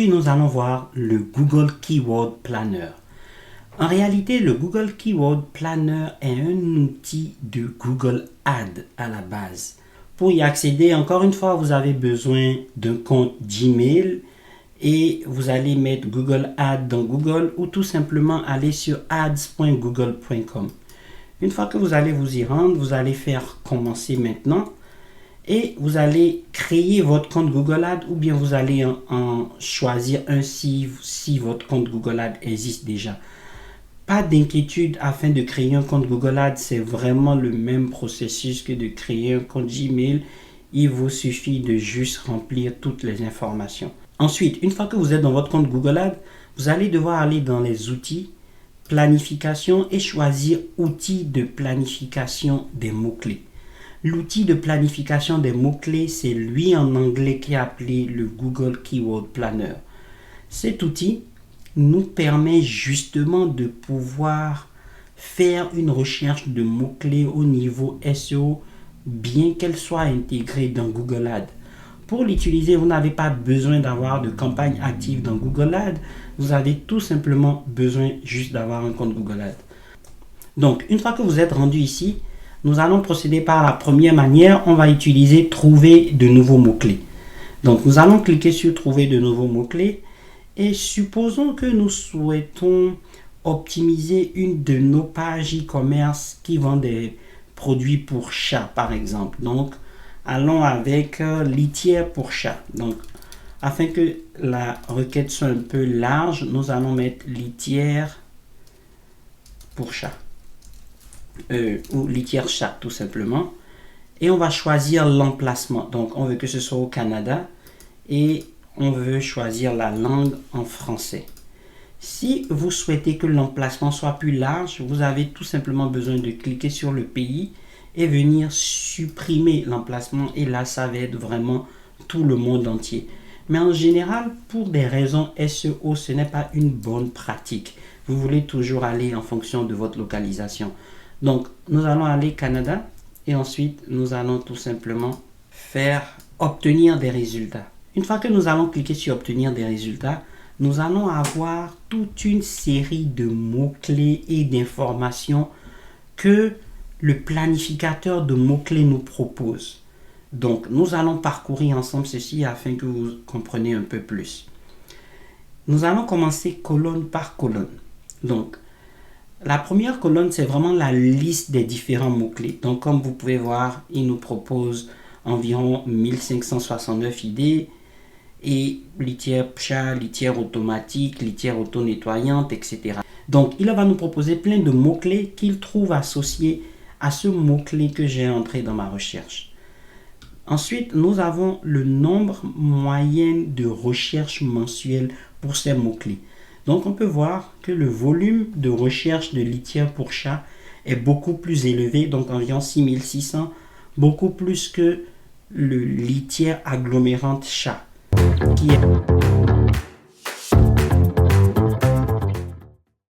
nous allons voir le Google Keyword Planner. En réalité, le Google Keyword Planner est un outil de Google Ads à la base. Pour y accéder, encore une fois, vous avez besoin d'un compte Gmail et vous allez mettre Google Ads dans Google ou tout simplement aller sur ads.google.com. Une fois que vous allez vous y rendre, vous allez faire commencer maintenant et vous allez créer votre compte Google Ads ou bien vous allez en choisir un si votre compte Google Ads existe déjà. Pas d'inquiétude afin de créer un compte Google Ads, c'est vraiment le même processus que de créer un compte Gmail. Il vous suffit de juste remplir toutes les informations. Ensuite, une fois que vous êtes dans votre compte Google Ads, vous allez devoir aller dans les outils, planification et choisir outils de planification des mots-clés. L'outil de planification des mots-clés, c'est lui en anglais qui est appelé le Google Keyword Planner. Cet outil nous permet justement de pouvoir faire une recherche de mots-clés au niveau SEO, bien qu'elle soit intégrée dans Google Ads. Pour l'utiliser, vous n'avez pas besoin d'avoir de campagne active dans Google Ads. Vous avez tout simplement besoin juste d'avoir un compte Google Ads. Donc, une fois que vous êtes rendu ici, nous allons procéder par la première manière. On va utiliser trouver de nouveaux mots-clés. Donc, nous allons cliquer sur trouver de nouveaux mots-clés. Et supposons que nous souhaitons optimiser une de nos pages e-commerce qui vend des produits pour chat, par exemple. Donc, allons avec litière pour chat. Donc, afin que la requête soit un peu large, nous allons mettre litière pour chat. Ou litière chat, tout simplement. Et on va choisir l'emplacement. Donc, on veut que ce soit au Canada. Et on veut choisir la langue en français. Si vous souhaitez que l'emplacement soit plus large, vous avez tout simplement besoin de cliquer sur le pays et venir supprimer l'emplacement. Et là, ça va être vraiment tout le monde entier. Mais en général, pour des raisons SEO, ce n'est pas une bonne pratique. Vous voulez toujours aller en fonction de votre localisation. Donc, nous allons aller Canada et ensuite, nous allons tout simplement faire obtenir des résultats. Une fois que nous allons cliquer sur obtenir des résultats, nous allons avoir toute une série de mots-clés et d'informations que le planificateur de mots-clés nous propose. Donc, nous allons parcourir ensemble ceci afin que vous compreniez un peu plus. Nous allons commencer colonne par colonne. Donc, la première colonne, c'est vraiment la liste des différents mots-clés. Donc, comme vous pouvez voir, il nous propose environ 1569 idées et litière chat, litière automatique, litière auto-nettoyante, etc. Donc, il va nous proposer plein de mots-clés qu'il trouve associés à ce mot-clé que j'ai entré dans ma recherche. Ensuite, nous avons le nombre moyen de recherche mensuelle pour ces mots-clés. Donc, on peut voir que le volume de recherche de litière pour chat est beaucoup plus élevé, donc environ 6600, beaucoup plus que le litière agglomérante chat, qui est